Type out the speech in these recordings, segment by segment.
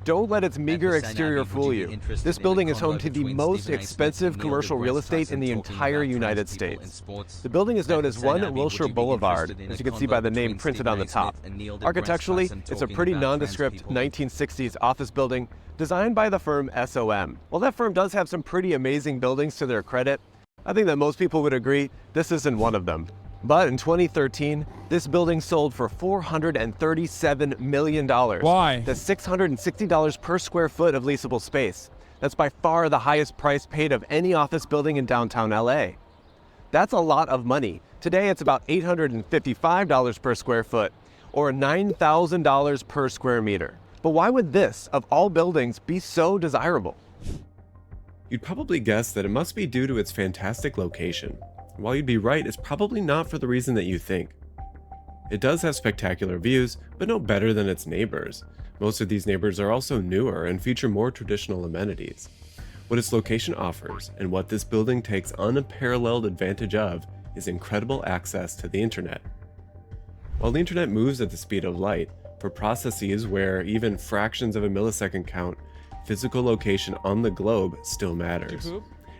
Don't let its meager exterior fool you. This building is home to the most expensive commercial real estate in the entire United States. The building is known as 1 Wilshire Boulevard, as you can see by the name printed on the top. Architecturally, it's a pretty nondescript 1960s office building designed by the firm SOM. While that firm does have some pretty amazing buildings to their credit, I think that most people would agree this isn't one of them. But in 2013, this building sold for $437 million. Why? That's $660 per square foot of leasable space. That's by far the highest price paid of any office building in downtown LA. That's a lot of money. Today, it's about $855 per square foot, or $9,000 per square meter. But why would this, of all buildings, be so desirable? You'd probably guess that it must be due to its fantastic location. While you'd be right, it's probably not for the reason that you think. It does have spectacular views, but no better than its neighbors. Most of these neighbors are also newer and feature more traditional amenities. What its location offers, and what this building takes unparalleled advantage of, is incredible access to the internet. While the internet moves at the speed of light, for processes where even fractions of a millisecond count, physical location on the globe still matters.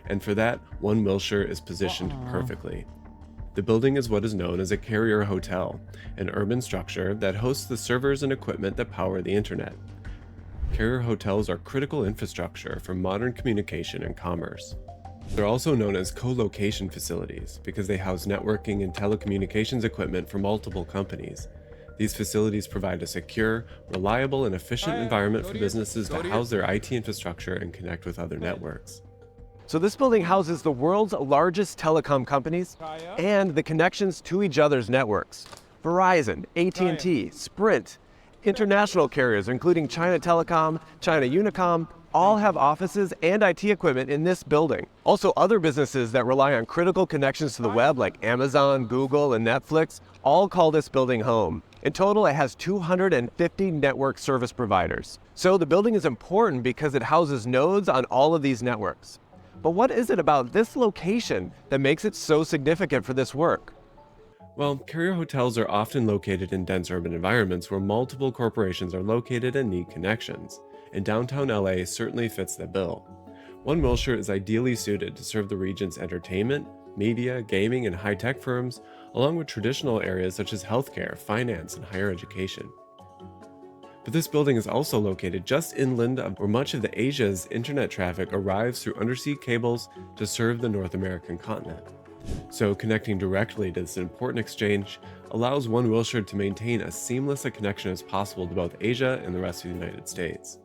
And for that, 1 Wilshire is positioned perfectly. The building is what is known as a carrier hotel, an urban structure that hosts the servers and equipment that power the internet. Carrier hotels are critical infrastructure for modern communication and commerce. They're also known as co-location facilities because they house networking and telecommunications equipment for multiple companies. These facilities provide a secure, reliable, and efficient environment for businesses to house their IT infrastructure and connect with other networks. So this building houses the world's largest telecom companies and the connections to each other's networks. Verizon, AT&T, Sprint, international carriers including China Telecom, China Unicom, all have offices and IT equipment in this building. Also, other businesses that rely on critical connections to the web like Amazon, Google, and Netflix all call this building home. In total, it has 250 network service providers. So the building is important because it houses nodes on all of these networks. But what is it about this location that makes it so significant for this work? Well, carrier hotels are often located in dense urban environments where multiple corporations are located and need connections, and downtown LA certainly fits the bill. 1 Wilshire is ideally suited to serve the region's entertainment, media, gaming, and high-tech firms, along with traditional areas such as healthcare, finance, and higher education. But this building is also located just inland of where much of the Asia's internet traffic arrives through undersea cables to serve the North American continent. So connecting directly to this important exchange allows 1 Wilshire to maintain as seamless a connection as possible to both Asia and the rest of the United States.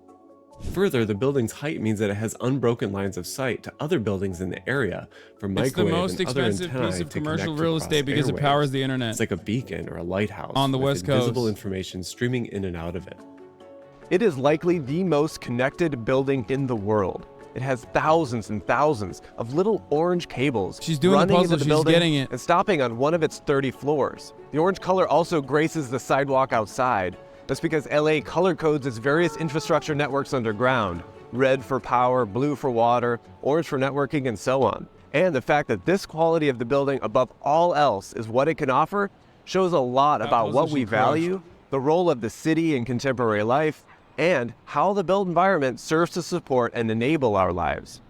Further, the building's height means that it has unbroken lines of sight to other buildings in the area for microwave and other antennae to connect across airwaves. It's the most expensive piece of commercial real estate because it powers the internet. It's like a beacon or a lighthouse on the West Coast. Visible information streaming in and out of it. It is likely the most connected building in the world. It has thousands and thousands of little orange cables running into the building and stopping on one of its 30 floors. The orange color also graces the sidewalk outside. That's because LA color codes its various infrastructure networks underground. Red for power, blue for water, orange for networking, and so on. And the fact that this quality of the building above all else is what it can offer shows a lot about what we value, the role of the city in contemporary life, and how the built environment serves to support and enable our lives.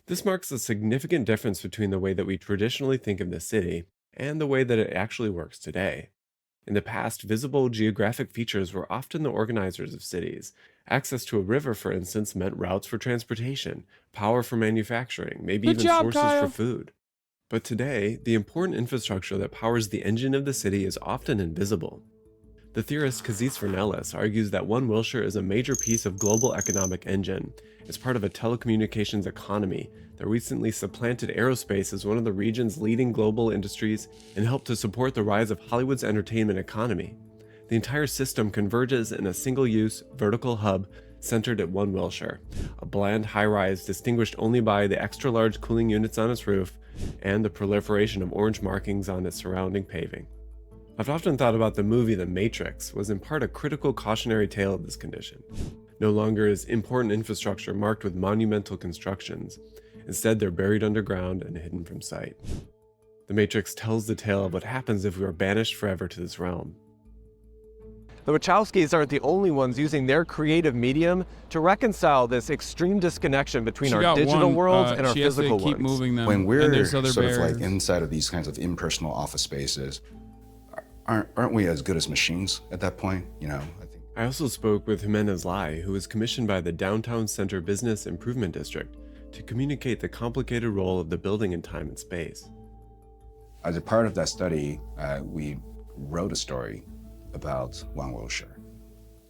This marks a significant difference between the way that we traditionally think of the city and the way that it actually works today. In the past, visible geographic features were often the organizers of cities. Access to a river, for instance, meant routes for transportation, power for manufacturing, maybe even sources for food. But today, the important infrastructure that powers the engine of the city is often invisible. The theorist Kazis Vernellis argues that 1 Wilshire is a major piece of global economic engine. It's part of a telecommunications economy that recently supplanted aerospace as one of the region's leading global industries and helped to support the rise of Hollywood's entertainment economy. The entire system converges in a single-use, vertical hub centered at 1 Wilshire, a bland high-rise distinguished only by the extra-large cooling units on its roof and the proliferation of orange markings on its surrounding paving. I've often thought about the movie The Matrix was in part a critical cautionary tale of this condition. No longer is important infrastructure marked with monumental constructions. Instead, they're buried underground and hidden from sight. The Matrix tells the tale of what happens if we are banished forever to this realm. The Wachowskis aren't the only ones using their creative medium to reconcile this extreme disconnection between our digital worlds and our physical ones. When we're sort of like inside of these kinds of impersonal office spaces, aren't we as good as machines at that point? You know, I think. I also spoke with Jimenez Lai, who was commissioned by the Downtown Center Business Improvement District to communicate the complicated role of the building in time and space. As a part of that study, we wrote a story about One Wilshire.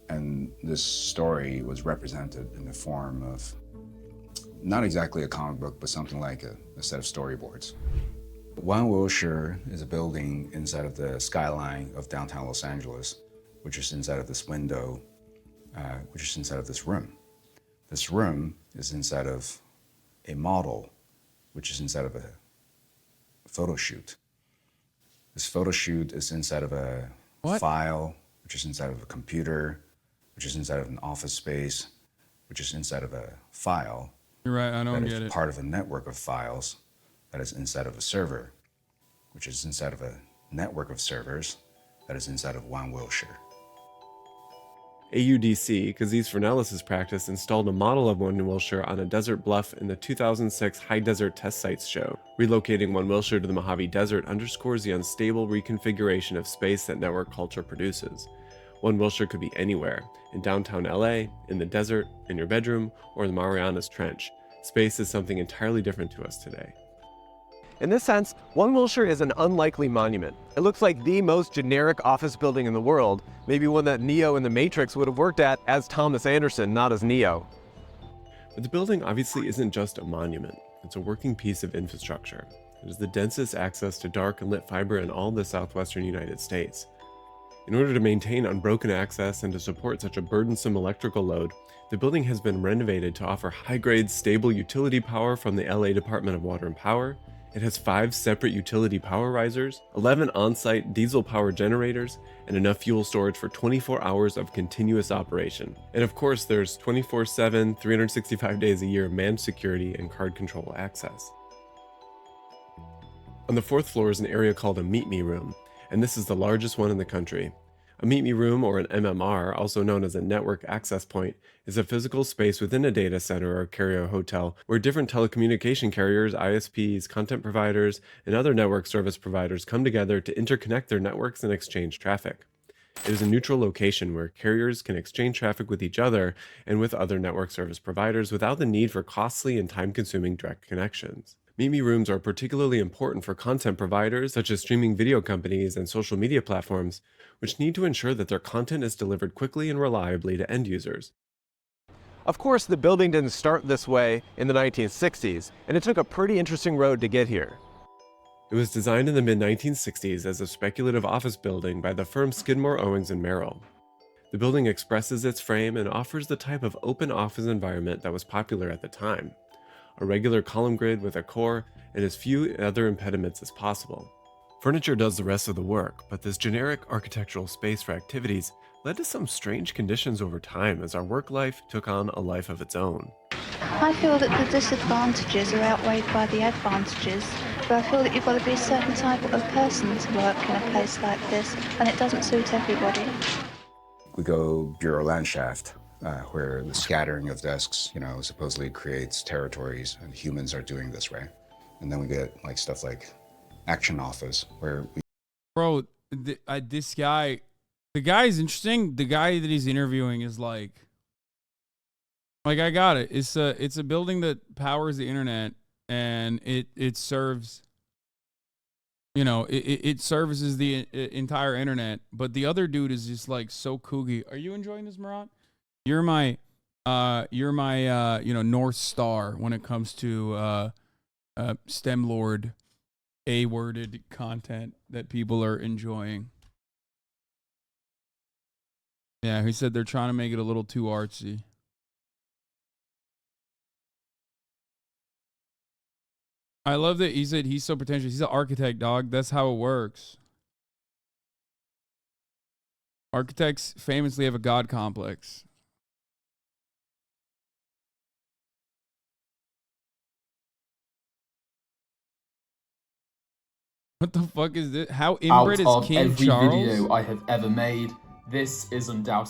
And this story was represented in the form of not exactly a comic book, but something like a set of storyboards. One Wilshire is a building inside of the skyline of downtown Los Angeles, which is inside of this window, which is inside of this room. This room is inside of a model, which is inside of a photo shoot. This photo shoot is inside of a file, which is inside of a computer, which is inside of an office space, which is inside of a file. You're right, I don't get it. Part of a network of files that is inside of a server, which is inside of a network of servers that is inside of One Wilshire. AUDC, Kaziz Fernellis' practice, installed a model of One Wilshire on a desert bluff in the 2006 High Desert Test Sites show. Relocating One Wilshire to the Mojave Desert underscores the unstable reconfiguration of space that network culture produces. One Wilshire could be anywhere, in downtown LA, in the desert, in your bedroom, or in the Marianas Trench. Space is something entirely different to us today. In this sense, One Wilshire is an unlikely monument. It looks like the most generic office building in the world, maybe one that Neo in The Matrix would have worked at as Thomas Anderson, not as Neo. But the building obviously isn't just a monument. It's a working piece of infrastructure. It is the densest access to dark and lit fiber in all the southwestern United States. In order to maintain unbroken access and to support such a burdensome electrical load, the building has been renovated to offer high-grade, stable utility power from the LA Department of Water and Power. It has 5 separate utility power risers, 11 on-site diesel power generators, and enough fuel storage for 24 hours of continuous operation. And of course, there's 24/7, 365 days a year manned security and card control access. On the 4th floor is an area called a Meet Me Room, and this is the largest one in the country. A Meet Me Room, or an MMR, also known as a network access point, is a physical space within a data center or carrier hotel where different telecommunication carriers, ISPs, content providers, and other network service providers come together to interconnect their networks and exchange traffic. It is a neutral location where carriers can exchange traffic with each other and with other network service providers without the need for costly and time-consuming direct connections. Meet Me Rooms are particularly important for content providers such as streaming video companies and social media platforms, which need to ensure that their content is delivered quickly and reliably to end users. Of course, the building didn't start this way in the 1960s, and it took a pretty interesting road to get here. It was designed in the mid-1960s as a speculative office building by the firm Skidmore, Owings & Merrill. The building expresses its frame and offers the type of open office environment that was popular at the time. A regular column grid with a core and as few other impediments as possible. Furniture does the rest of the work, but this generic architectural space for activities led to some strange conditions over time as our work life took on a life of its own. I feel that the disadvantages are outweighed by the advantages, but I feel that you've got to be a certain type of person to work in a place like this, and it doesn't suit everybody. We go Bureau Landschaft, where the scattering of desks, supposedly creates territories, and humans are doing this, right? And then we get like stuff like Action Office, where we... Bro, this guy, the guy is interesting. The guy that he's interviewing is like I got it. It's a building that powers the internet, and it serves, it services the entire internet. But the other dude is just like so kooky. Are you enjoying this, Marat? You're my North Star when it comes to STEM Lord A-worded content that people are enjoying. Yeah, he said they're trying to make it a little too artsy. I love that he said he's so pretentious. He's an architect, dog. That's how it works. Architects famously have a god complex. What the fuck is this? How inbred is King Charles? Out of every video I have ever made, this is undoubtedly